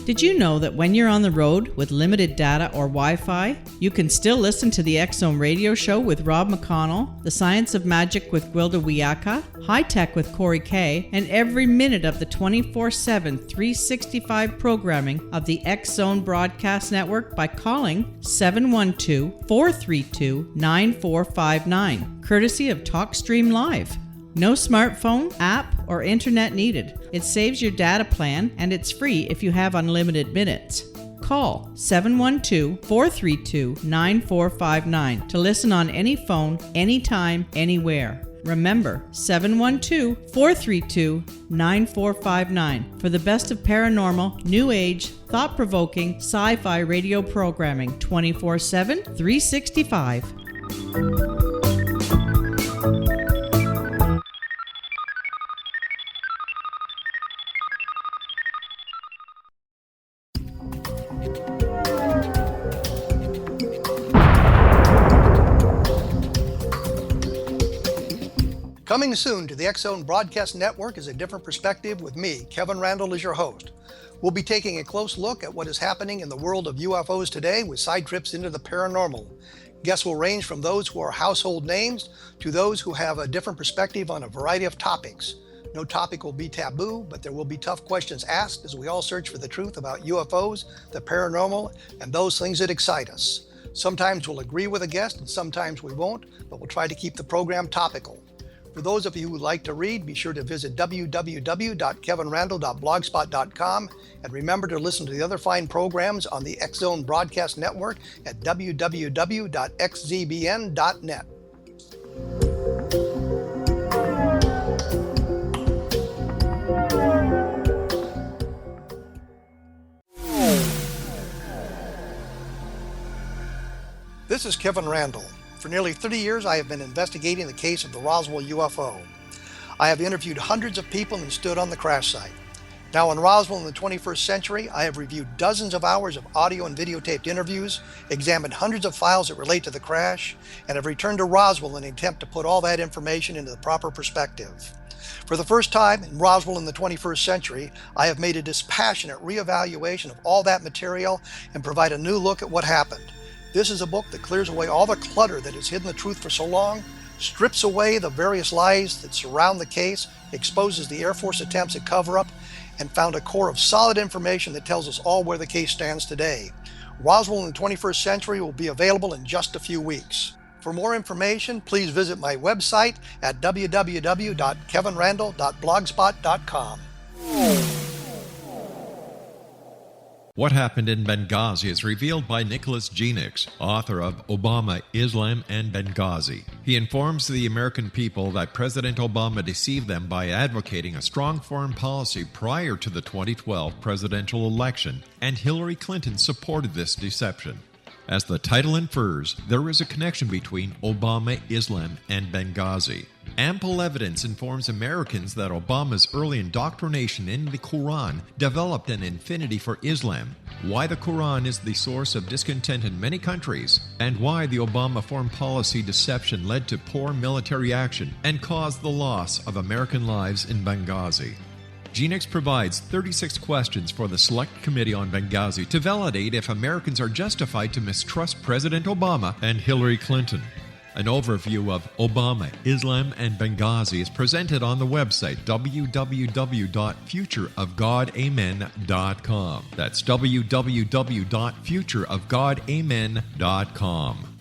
Speaker 7: Did you know that when you're on the road with limited data or Wi-Fi, you can still listen to the X Zone radio show with Rob McConnell, The Science of Magic with Gwilda Wiyaka, High Tech with Corey Kay, and every minute of the 24/7, 365 programming of the X Zone Broadcast Network by calling 712-432-9459, courtesy of TalkStream Live. No smartphone, app, or internet needed. It saves your data plan, and it's free if you have unlimited minutes. Call 712-432-9459 to listen on any phone, anytime, anywhere. Remember, 712-432-9459 for the best of paranormal, new age, thought-provoking, sci-fi radio programming 24/7, 365.
Speaker 4: Coming soon to the X Zone Broadcast Network is A Different Perspective with me, Kevin Randall, as your host. We'll be taking a close look at what is happening in the world of UFOs today with side trips into the paranormal. Guests will range from those who are household names to those who have a different perspective on a variety of topics. No topic will be taboo, but there will be tough questions asked as we all search for the truth about UFOs, the paranormal, and those things that excite us. Sometimes we'll agree with a guest and sometimes we won't, but we'll try to keep the program topical. For those of you who would like to read, be sure to visit www.kevinrandle.blogspot.com and remember to listen to the other fine programs on the X Zone Broadcast Network at www.xzbn.net. This is Kevin Randle. For nearly 30 years, I have been investigating the case of the Roswell UFO. I have interviewed hundreds of people and stood on the crash site. Now in Roswell in the 21st century, I have reviewed dozens of hours of audio and videotaped interviews, examined hundreds of files that relate to the crash, and have returned to Roswell in an attempt to put all that information into the proper perspective. For the first time in Roswell in the 21st century, I have made a dispassionate reevaluation of all that material and provide a new look at what happened. This is a book that clears away all the clutter that has hidden the truth for so long, strips away the various lies that surround the case, exposes the Air Force attempts at cover-up, and found a core of solid information that tells us all where the case stands today. Roswell in the 21st century will be available in just a few weeks. For more information, please visit my website at www.kevinrandle.blogspot.com.
Speaker 5: What Happened in Benghazi is revealed by Nicholas Genix, author of Obama, Islam, and Benghazi. He informs the American people that President Obama deceived them by advocating a strong foreign policy prior to the 2012 presidential election, and Hillary Clinton supported this deception. As the title infers, there is a connection between Obama, Islam, and Benghazi. Ample evidence informs Americans that Obama's early indoctrination in the Quran developed an affinity for Islam, why the Quran is the source of discontent in many countries, and why the Obama foreign policy deception led to poor military action and caused the loss of American lives in Benghazi. Genix provides 36 questions for the Select Committee on Benghazi to validate if Americans are justified to mistrust President Obama and Hillary Clinton. An overview of Obama, Islam, and Benghazi is presented on the website www.futureofgodamen.com. That's www.futureofgodamen.com.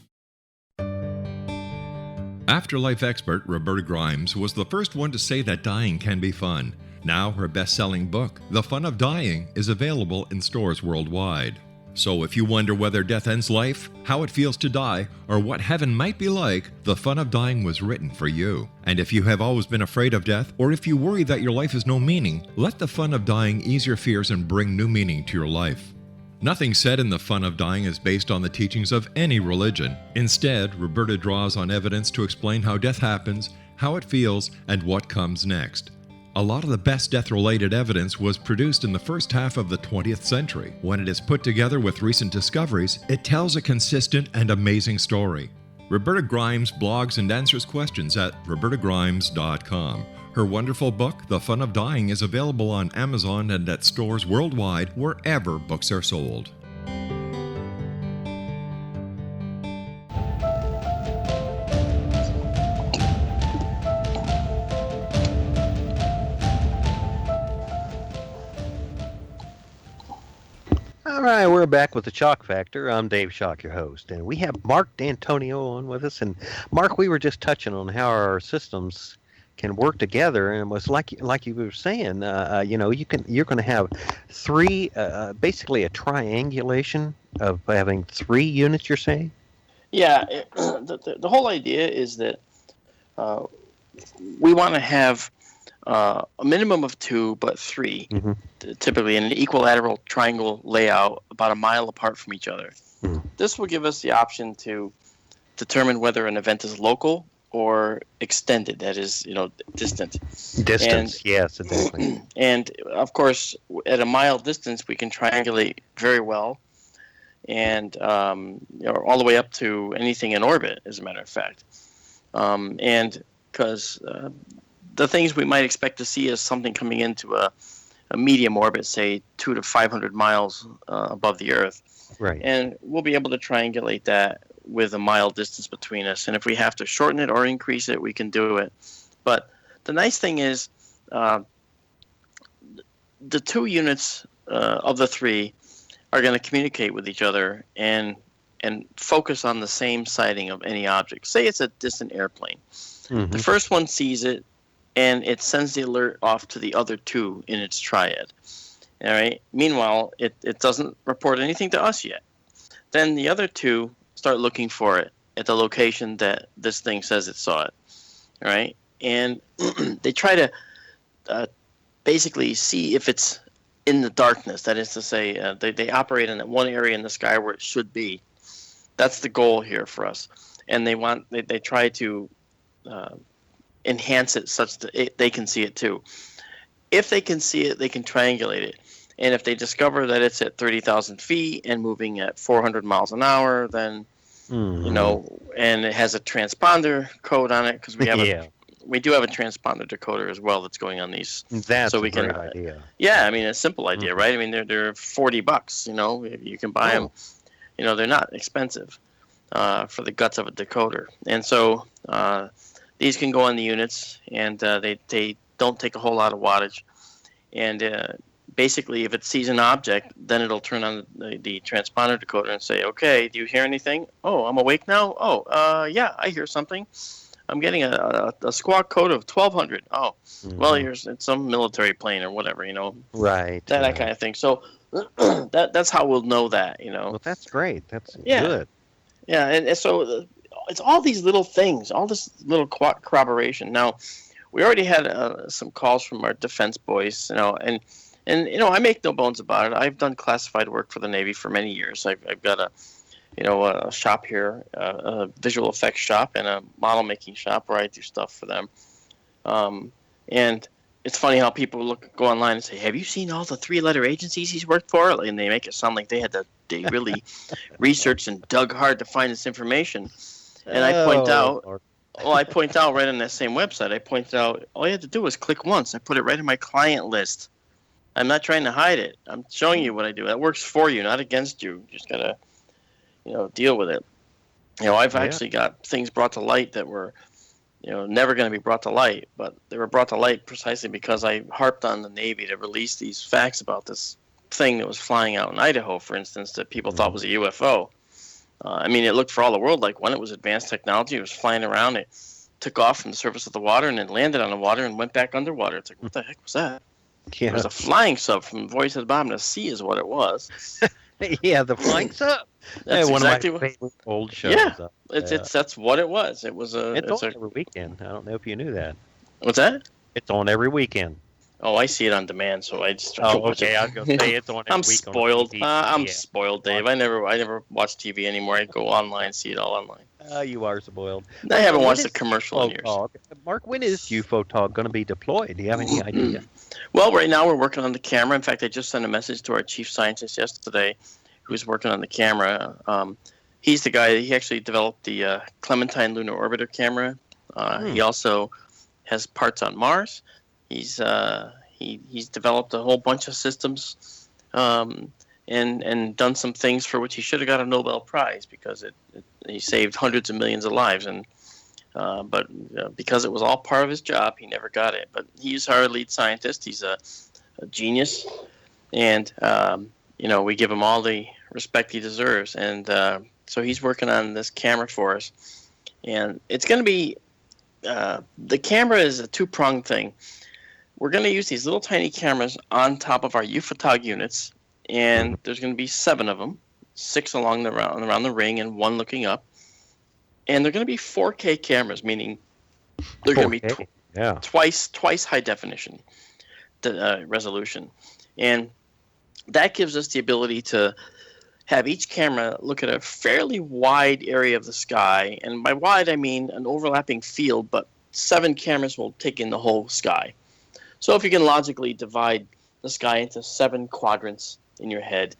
Speaker 5: Afterlife expert Roberta Grimes was the first one to say that dying can be fun. Now her best-selling book, The Fun of Dying, is available in stores worldwide. So if you wonder whether death ends life, how it feels to die, or what heaven might be like, The Fun of Dying was written for you. And if you have always been afraid of death, or if you worry that your life has no meaning, let The Fun of Dying ease your fears and bring new meaning to your life. Nothing said in The Fun of Dying is based on the teachings of any religion. Instead, Roberta draws on evidence to explain how death happens, how it feels, and what comes next. A lot of the best death-related evidence was produced in the first half of the 20th century. When it is put together with recent discoveries, it tells a consistent and amazing story. Roberta Grimes blogs and answers questions at robertagrimes.com. Her wonderful book, The Fun of Dying, is available on Amazon and at stores worldwide wherever books are sold.
Speaker 2: All right, we're back with the Shock Factor. I'm Dave Shock, your host, and we have Marc Dantonio on with us. And Marc, we were just touching on how our systems can work together, and it was like you were saying, you're going to have three, basically a triangulation of having three units. You're saying?
Speaker 3: Yeah, the whole idea is that we want to have a minimum of two, but three, typically in an equilateral triangle layout about a mile apart from each other. This will give us the option to determine whether an event is local or extended, that is, distant.
Speaker 2: Distance, yes, exactly.
Speaker 3: And, of course, at a mile distance, we can triangulate very well, and all the way up to anything in orbit, as a matter of fact. And because the things we might expect to see is something coming into a medium orbit, say 200 to 500 miles above the Earth.
Speaker 2: Right.
Speaker 3: And we'll be able to triangulate that with a mile distance between us. And if we have to shorten it or increase it, we can do it. But the nice thing is the two units of the three are going to communicate with each other and focus on the same sighting of any object. Say it's a distant airplane. Mm-hmm. The first one sees it, and it sends the alert off to the other two in its triad. All right. Meanwhile, it doesn't report anything to us yet. Then the other two start looking for it at the location that this thing says it saw it. All right. And they try to basically see if it's in the darkness. That is to say, they operate in that one area in the sky where it should be. That's the goal here for us. And they try to enhance it such that they can see it too. If they can see it, they can triangulate it. And if they discover that it's at 30,000 feet and moving at 400 miles an hour, then, you know, and it has a transponder code on it, because we have we do have a transponder decoder as well that's going on these.
Speaker 2: That's a great idea.
Speaker 3: Yeah, I mean, a simple idea, right? I mean, they're $40, you know, you can buy them. You know, they're not expensive for the guts of a decoder. And so these can go on the units, and they don't take a whole lot of wattage. And basically, if it sees an object, then it'll turn on the transponder decoder and say, okay, do you hear anything? Oh, I'm awake now? Oh, yeah, I hear something. I'm getting a squawk code of 1200. Oh, well, it's some military plane or whatever, you know.
Speaker 2: Right.
Speaker 3: That kind of thing. So that's how we'll know that, you know.
Speaker 2: Well, that's great. That's good.
Speaker 3: Yeah, and so it's all these little things, all this little corroboration. Now, we already had some calls from our defense boys, you know, and you know, I make no bones about it. I've done classified work for the Navy for many years. I've got a shop here, a visual effects shop and a model making shop where I do stuff for them. And it's funny how people go online and say, have you seen all the 3-letter agencies he's worked for? And they make it sound like they really researched and dug hard to find this information. And I point out, right on that same website, I pointed out, all you had to do was click once. I put it right in my client list. I'm not trying to hide it. I'm showing you what I do. That works for you, not against you. You just got to, you know, deal with it. You know, I've actually got things brought to light that were, you know, never going to be brought to light, but they were brought to light precisely because I harped on the Navy to release these facts about this thing that was flying out in Idaho, for instance, that people thought was a UFO. I mean, it looked for all the world like one. It was advanced technology. It was flying around. It took off from the surface of the water and then landed on the water and went back underwater. It's like, what the heck was that?
Speaker 2: Yeah.
Speaker 3: It was a flying sub from Voyage to the Bottom of the Sea is what it was.
Speaker 2: Yeah, the flying sub.
Speaker 3: That's
Speaker 2: one
Speaker 3: exactly
Speaker 2: of my favorite old shows.
Speaker 3: Yeah, that's what it was. It's
Speaker 2: on every weekend. I don't know if you knew that.
Speaker 3: What's that?
Speaker 2: It's on every weekend.
Speaker 3: Oh, I see it on demand, so I just.
Speaker 2: Oh, okay. I was gonna say it's on every
Speaker 3: I'm
Speaker 2: week
Speaker 3: spoiled.
Speaker 2: on TV.
Speaker 3: I'm spoiled, Dave. I never watch TV anymore. I go online, see it all online.
Speaker 2: You are spoiled.
Speaker 3: I haven't watched a commercial in years.
Speaker 2: Mark, when is UFOTOG going to be deployed? Do you have any idea?
Speaker 3: Well, right now we're working on the camera. In fact, I just sent a message to our chief scientist yesterday, who's working on the camera. He's the guy. He actually developed the Clementine Lunar Orbiter camera. He also has parts on Mars. He's developed a whole bunch of systems, and done some things for which he should have got a Nobel Prize because he saved hundreds of millions of lives. And but because it was all part of his job, he never got it. But he's our lead scientist. He's a genius, and you know, we give him all the respect he deserves. And so he's working on this camera for us, and it's going to be the camera is a two-pronged thing. We're going to use these little tiny cameras on top of our UFOTOG units, and there's going to be 7 of them, 6 around the ring and 1 looking up. And they're going to be 4K cameras, meaning they're going to be twice high definition resolution. And that gives us the ability to have each camera look at a fairly wide area of the sky. And by wide, I mean an overlapping field, but 7 cameras will take in the whole sky. So if you can logically divide the sky into 7 quadrants in your head,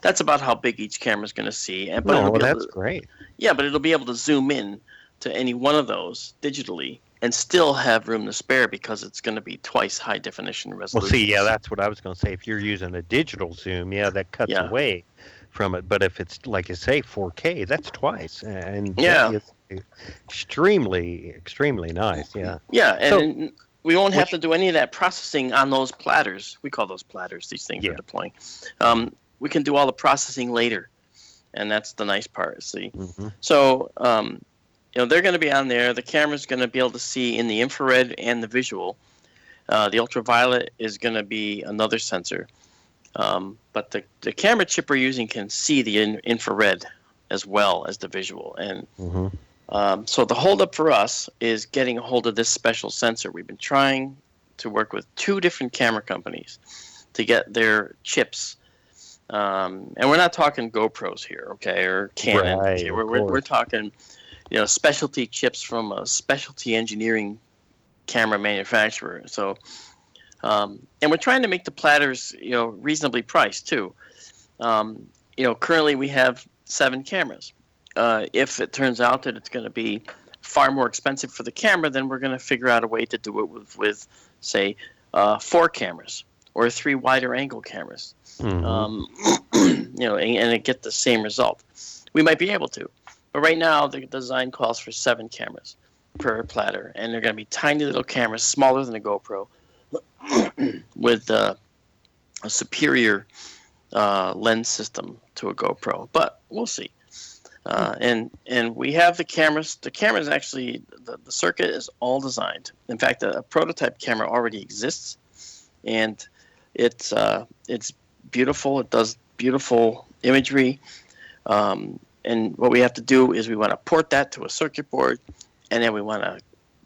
Speaker 3: that's about how big each camera is going to see.
Speaker 2: That's great.
Speaker 3: Yeah, but it'll be able to zoom in to any one of those digitally and still have room to spare because it's going to be twice high definition resolution.
Speaker 2: Well, see, that's what I was going to say. If you're using a digital zoom, that cuts away from it. But if it's, like you say, 4K, that's twice. And it's extremely, extremely nice. Yeah.
Speaker 3: Yeah, and we won't have to do any of that processing on those platters. We call those platters, these things we're deploying. We can do all the processing later, and that's the nice part, see. So, they're going to be on there. The camera's going to be able to see in the infrared and the visual. The ultraviolet is going to be another sensor. But the camera chip we're using can see the infrared as well as the visual. And so the holdup for us is getting a hold of this special sensor. We've been trying to work with 2 different camera companies to get their chips. And we're not talking GoPros here, okay, or Canon.
Speaker 2: Right,
Speaker 3: okay? We're talking, specialty chips from a specialty engineering camera manufacturer. So, and we're trying to make the platters, reasonably priced too. Currently we have 7 cameras. If it turns out that it's going to be far more expensive for the camera, then we're going to figure out a way to do it with say, 4 cameras or 3 wider angle cameras. And it get the same result. We might be able to, but right now the design calls for 7 cameras per platter, and they're going to be tiny little cameras, smaller than a GoPro, with a superior lens system to a GoPro. But we'll see. And we have the cameras. The cameras actually, the circuit is all designed. In fact, a prototype camera already exists, and it's beautiful. It does beautiful imagery. And what we have to do is we want to port that to a circuit board, and then we want to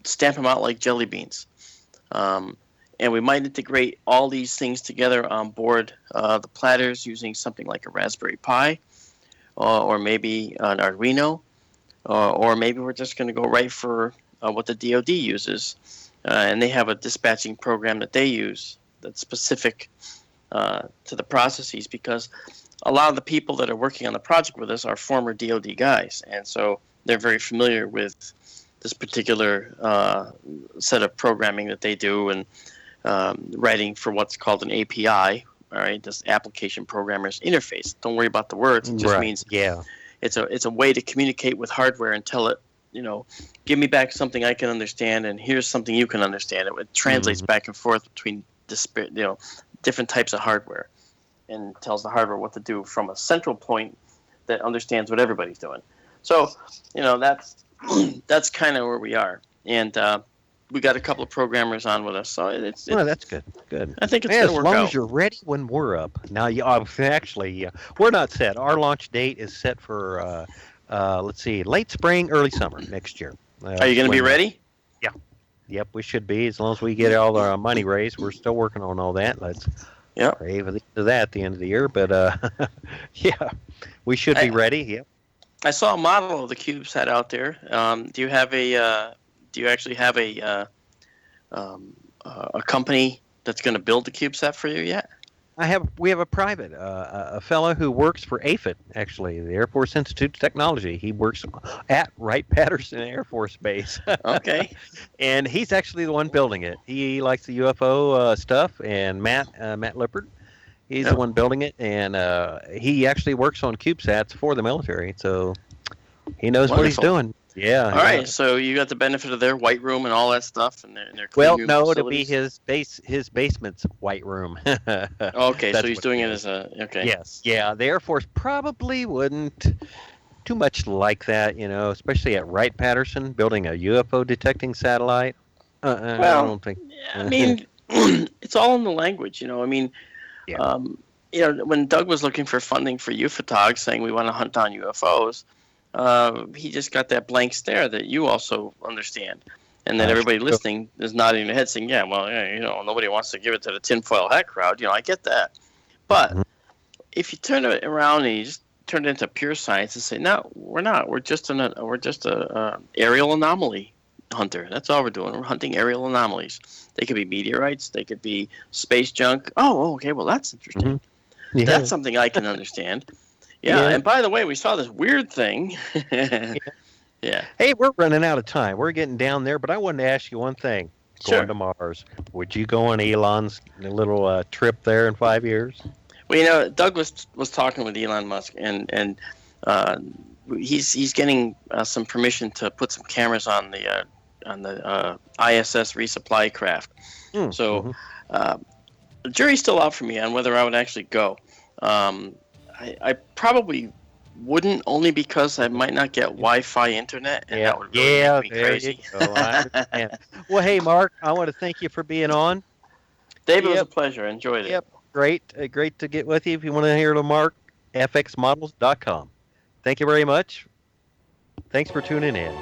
Speaker 3: stamp them out like jelly beans. And we might integrate all these things together on board the platters using something like a Raspberry Pi, or maybe an Arduino, or maybe we're just going to go right for what the DoD uses. And they have a dispatching program that they use that's specific to the processes, because a lot of the people that are working on the project with us are former DoD guys. And so they're very familiar with this particular set of programming that they do, and writing for what's called an API, all right, this application programmer's interface. Don't worry about the words. It just means it's a way to communicate with hardware and tell it, give me back something I can understand, and here's something you can understand. It translates back and forth between different types of hardware, and tells the hardware what to do from a central point that understands what everybody's doing. So, that's kind of where we are. And we got a couple of programmers on with us, so it's
Speaker 2: that's good. Good. I think it's going to work out. As long as you're ready when we're up. Now, we're not set. Our launch date is set for, let's see, late spring, early summer next year.
Speaker 3: Are you going to be ready?
Speaker 2: Yeah. Yep, we should be, as long as we get all our money raised. We're still working on all that. Let's pray for that at the end of the year. But, we should be ready. Yep.
Speaker 3: I saw a model of the CubeSat out there. Do you actually have a company that's going to build the CubeSat for you yet?
Speaker 2: We have a private, a fellow who works for AFIT, actually, the Air Force Institute of Technology. He works at Wright-Patterson Air Force Base.
Speaker 3: Okay.
Speaker 2: And he's actually the one building it. He likes the UFO stuff, and Matt Lippert, he's the one building it, and he actually works on CubeSats for the military, so he knows what he's doing. Yeah.
Speaker 3: All right. So you got the benefit of their white room and all that stuff, and their
Speaker 2: clean room facilities? It'll be his basement's white room.
Speaker 3: Okay, so he's doing it as okay.
Speaker 2: Yes. Yeah. The Air Force probably wouldn't too much like that, especially at Wright-Patterson building a UFO detecting satellite. I don't think.
Speaker 3: I mean, it's all in the language, when Doug was looking for funding for UFOTOG, saying we want to hunt down UFOs. He just got that blank stare that you also understand, and that everybody listening is nodding their head saying, nobody wants to give it to the tinfoil hat crowd. I get that. But if you turn it around and you just turn it into pure science and say, no, we're not. We're just a aerial anomaly hunter. That's all we're doing. We're hunting aerial anomalies. They could be meteorites. They could be space junk. Oh, okay. Well, that's interesting. Yeah. That's something I can understand. Yeah, and by the way, we saw this weird thing. Yeah.
Speaker 2: Hey, we're running out of time. We're getting down there, but I wanted to ask you one thing.
Speaker 3: Sure.
Speaker 2: Going to Mars. Would you go on Elon's little trip there in 5 years?
Speaker 3: Well, Doug was talking with Elon Musk, and he's getting some permission to put some cameras on the ISS resupply craft. So the jury's still out for me on whether I would actually go. I probably wouldn't, only because I might not get Wi-Fi internet, and that would really make me crazy.
Speaker 2: You go. I understand. Well, hey, Mark, I want to thank you for being on.
Speaker 3: David, it was a pleasure. I enjoyed it.
Speaker 2: Yep, great to get with you. If you want to hear to Marc, fxmodels.com. Thank you very much. Thanks for tuning in.